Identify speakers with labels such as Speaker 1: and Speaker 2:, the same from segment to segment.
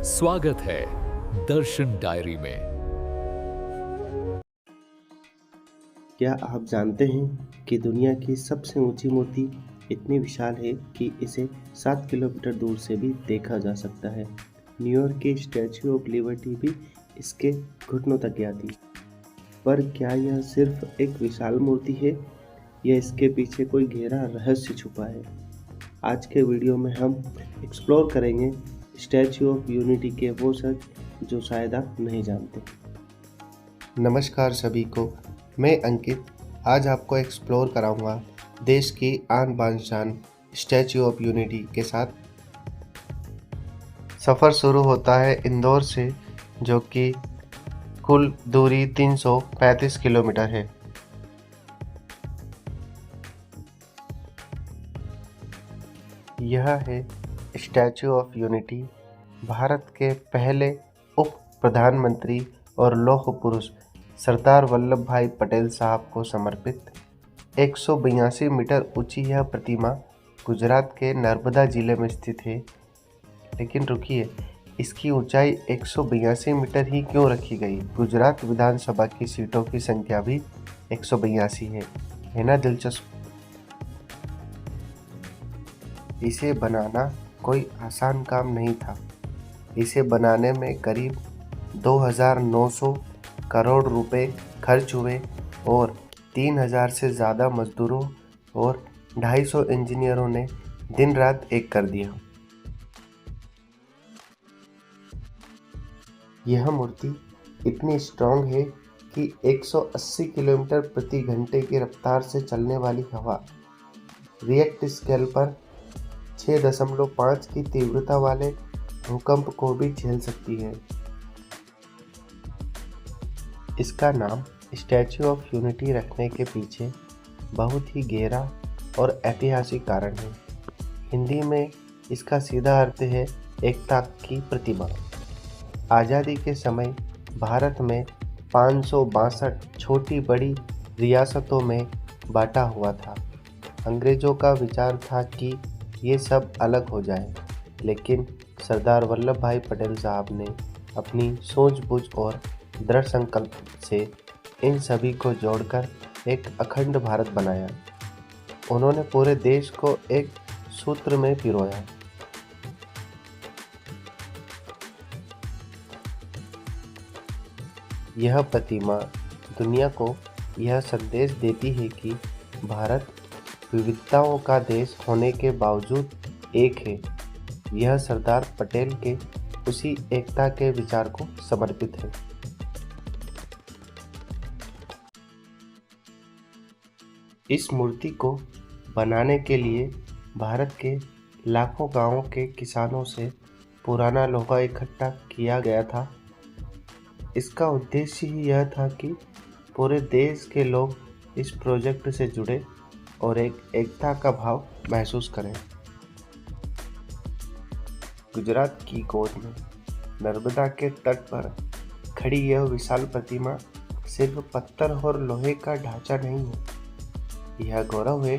Speaker 1: स्वागत है दर्शन डायरी में।
Speaker 2: क्या आप जानते हैं कि दुनिया की सबसे ऊंची मूर्ति इतनी विशाल है कि इसे 7 किलोमीटर दूर से भी देखा जा सकता है। न्यूयॉर्क की स्टैच्यू ऑफ लिबर्टी भी इसके घुटनों तक आती। पर क्या यह सिर्फ एक विशाल मूर्ति है या इसके पीछे कोई गहरा रहस्य छुपा है? आज के वीडियो में हम एक्सप्लोर करेंगे स्टैच्यू ऑफ यूनिटी के वो सच जो शायद आप नहीं जानते।
Speaker 3: नमस्कार सभी को, मैं अंकित आज आपको एक्सप्लोर कराऊंगा देश की आन बान शान स्टैच्यू ऑफ यूनिटी के साथ। सफ़र शुरू होता है इंदौर से, जो कि कुल दूरी 335 किलोमीटर है। यह है स्टैच्यू ऑफ यूनिटी, भारत के पहले उप प्रधानमंत्री और लौह पुरुष सरदार वल्लभ भाई पटेल साहब को समर्पित 182 मीटर ऊंची यह प्रतिमा गुजरात के नर्मदा जिले में स्थित है। लेकिन रुकिए, इसकी ऊंचाई 182 मीटर ही क्यों रखी गई? गुजरात विधानसभा की सीटों की संख्या भी 182 है ना दिलचस्प। इसे बनाना कोई आसान काम नहीं था। इसे बनाने में करीब 2900 करोड़ रुपए खर्च हुए और 3000 से ज़्यादा मजदूरों और 250 इंजीनियरों ने दिन रात एक कर दिया। यह मूर्ति इतनी स्ट्रॉन्ग है कि 180 किलोमीटर प्रति घंटे की रफ्तार से चलने वाली हवा रिएक्टर स्केल पर 6.5 की तीव्रता वाले भूकंप को भी झेल सकती है। इसका नाम स्टैच्यू ऑफ यूनिटी रखने के पीछे बहुत ही गहरा और ऐतिहासिक कारण है। हिंदी में इसका सीधा अर्थ है एकता की प्रतिमा। आज़ादी के समय भारत में 562 छोटी बड़ी रियासतों में बांटा हुआ था। अंग्रेज़ों का विचार था कि ये सब अलग हो जाए, लेकिन सरदार वल्लभ भाई पटेल साहब ने अपनी सूझबूझ और दृढ़ संकल्प से इन सभी को जोड़कर एक अखंड भारत बनाया। उन्होंने पूरे देश को एक सूत्र में पिरोया। यह प्रतिमा दुनिया को यह संदेश देती है कि भारत विविधताओं का देश होने के बावजूद एक है। यह सरदार पटेल के उसी एकता के विचार को समर्पित है। इस मूर्ति को बनाने के लिए भारत के लाखों गांवों के किसानों से पुराना लोहा इकट्ठा किया गया था। इसका उद्देश्य ही यह था कि पूरे देश के लोग इस प्रोजेक्ट से जुड़े और एक एकता का भाव महसूस करें। गुजरात की गोद में नर्मदा के तट पर खड़ी यह विशाल प्रतिमा सिर्फ पत्थर और लोहे का ढांचा नहीं है। यह गौरव है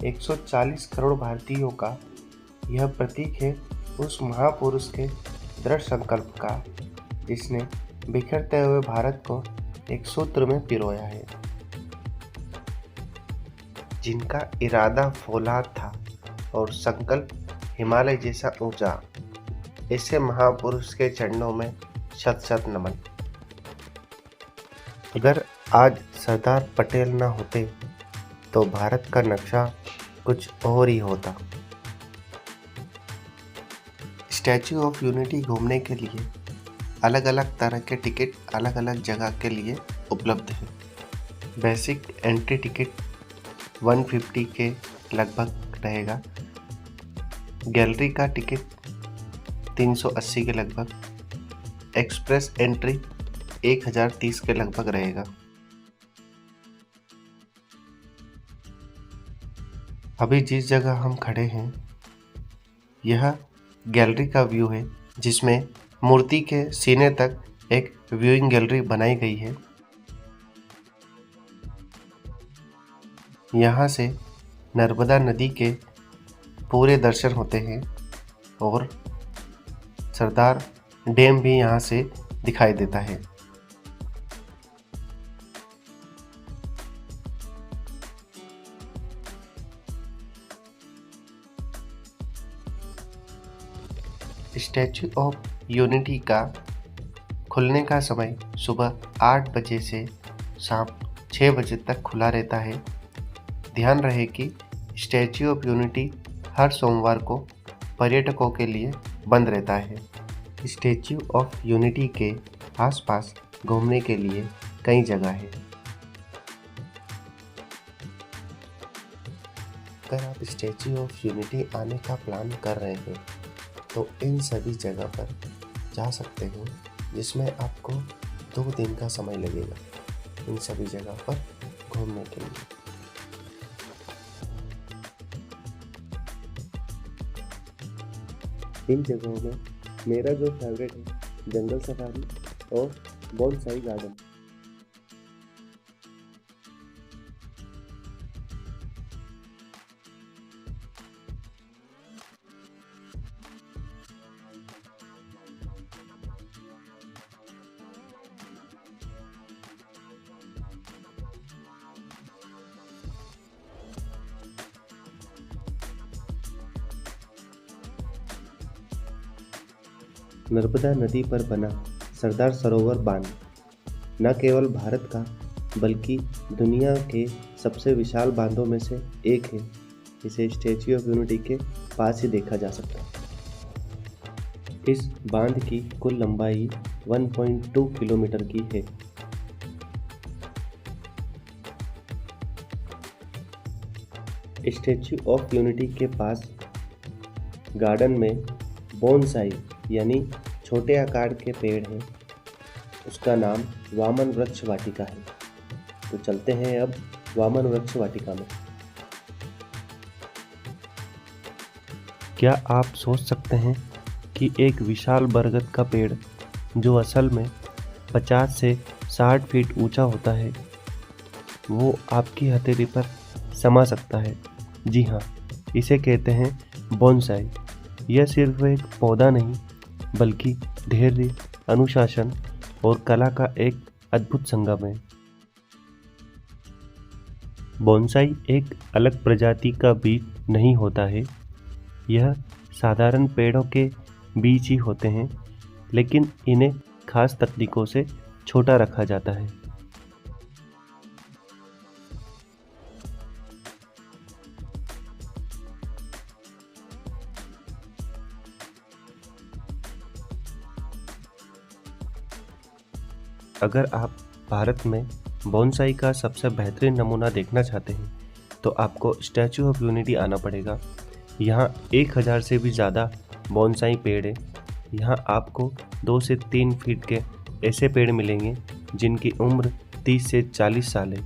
Speaker 3: 140 करोड़ भारतीयों का। यह प्रतीक है उस महापुरुष के दृढ़ संकल्प का, जिसने बिखरते हुए भारत को एक सूत्र में पिरोया है, जिनका इरादा फौलाद था और संकल्प हिमालय जैसा ऊंचा। ऐसे महापुरुष के चरणों में शत शत नमन। अगर आज सरदार पटेल न होते तो भारत का नक्शा कुछ और ही होता। स्टैच्यू ऑफ यूनिटी घूमने के लिए अलग अलग तरह के टिकट अलग अलग जगह के लिए उपलब्ध है। बेसिक एंट्री टिकट 150 के लगभग रहेगा। गैलरी का टिकट 380 के लगभग। एक्सप्रेस एंट्री 1030 के लगभग रहेगा। अभी जिस जगह हम खड़े हैं यह गैलरी का व्यू है, जिसमें मूर्ति के सीने तक एक व्यूइंग गैलरी बनाई गई है। यहाँ से नर्मदा नदी के पूरे दर्शन होते हैं और सरदार डैम भी यहाँ से दिखाई देता है। स्टैच्यू ऑफ यूनिटी का खुलने का समय सुबह 8 बजे से शाम 6 बजे तक खुला रहता है। ध्यान रहे कि स्टैच्यू ऑफ यूनिटी हर सोमवार को पर्यटकों के लिए बंद रहता है। स्टैच्यू ऑफ यूनिटी के आसपास घूमने के लिए कई जगह है। अगर आप स्टैच्यू ऑफ यूनिटी आने का प्लान कर रहे हैं तो इन सभी जगह पर जा सकते हैं, जिसमें आपको 2 दिन का समय लगेगा इन सभी जगह पर घूमने के लिए।
Speaker 2: इन जगहों में मेरा जो फेवरेट है जंगल सफारी और बोनसाई गार्डन। नर्मदा नदी पर बना सरदार सरोवर बांध न केवल भारत का बल्कि दुनिया के सबसे विशाल बांधों में से एक है। इसे स्टैच्यू ऑफ यूनिटी के पास ही देखा जा सकता है। इस बांध की कुल लंबाई 1.2 किलोमीटर की है। स्टैच्यू ऑफ यूनिटी के पास गार्डन में बोनसाई यानी छोटे आकार के पेड़ हैं। उसका नाम वामन वृक्ष वाटिका है। तो चलते हैं अब वामन वृक्ष वाटिका में।
Speaker 3: क्या आप सोच सकते हैं कि एक विशाल बरगद का पेड़ जो असल में 50 से 60 फीट ऊंचा होता है, वो आपकी हथेली पर समा सकता है? जी हाँ, इसे कहते हैं बोनसाई। यह सिर्फ एक पौधा नहीं बल्कि धैर्य, अनुशासन और कला का एक अद्भुत संगम है। बोनसाई एक अलग प्रजाति का बीज नहीं होता है। यह साधारण पेड़ों के बीज ही होते हैं, लेकिन इन्हें खास तकनीकों से छोटा रखा जाता है। अगर आप भारत में बोनसाई का सबसे बेहतरीन नमूना देखना चाहते हैं तो आपको स्टैच्यू ऑफ यूनिटी आना पड़ेगा। यहाँ 1000 से भी ज़्यादा बोनसाई पेड़ है। यहाँ आपको 2 से 3 फीट के ऐसे पेड़ मिलेंगे जिनकी उम्र 30 से 40 साल है।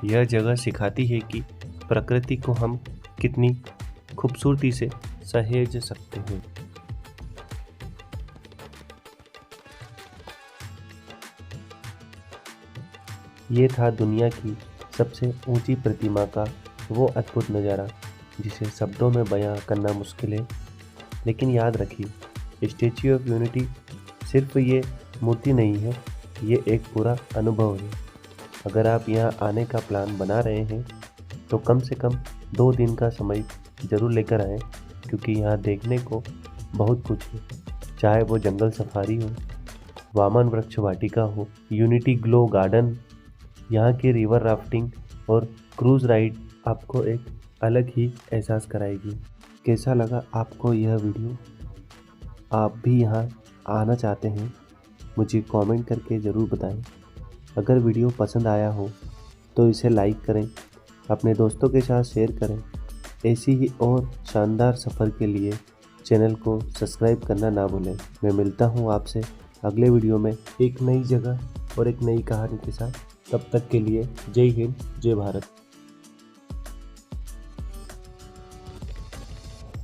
Speaker 3: यह जगह सिखाती है कि प्रकृति को हम कितनी खूबसूरती से सहेज सकते हैं। ये था दुनिया की सबसे ऊंची प्रतिमा का वो अद्भुत नज़ारा जिसे शब्दों में बयां करना मुश्किल है। लेकिन याद रखिए, स्टैच्यू ऑफ यूनिटी सिर्फ ये मूर्ति नहीं है, ये एक पूरा अनुभव है। अगर आप यहाँ आने का प्लान बना रहे हैं तो कम से कम 2 दिन का समय ज़रूर लेकर आएँ, क्योंकि यहाँ देखने को बहुत कुछ है। चाहे वो जंगल सफारी हो, वामन वृक्ष वाटिका हो, यूनिटी ग्लो गार्डन, यहाँ की रिवर राफ्टिंग और क्रूज़ राइड आपको एक अलग ही एहसास कराएगी। कैसा लगा आपको यह वीडियो? आप भी यहाँ आना चाहते हैं? मुझे कमेंट करके ज़रूर बताएं। अगर वीडियो पसंद आया हो तो इसे लाइक करें, अपने दोस्तों के साथ शेयर करें। ऐसी ही और शानदार सफ़र के लिए चैनल को सब्सक्राइब करना ना भूलें। मैं मिलता हूँ आपसे अगले वीडियो में एक नई जगह और एक नई कहानी के साथ। तब तक के लिए जय हिंद, जय भारत।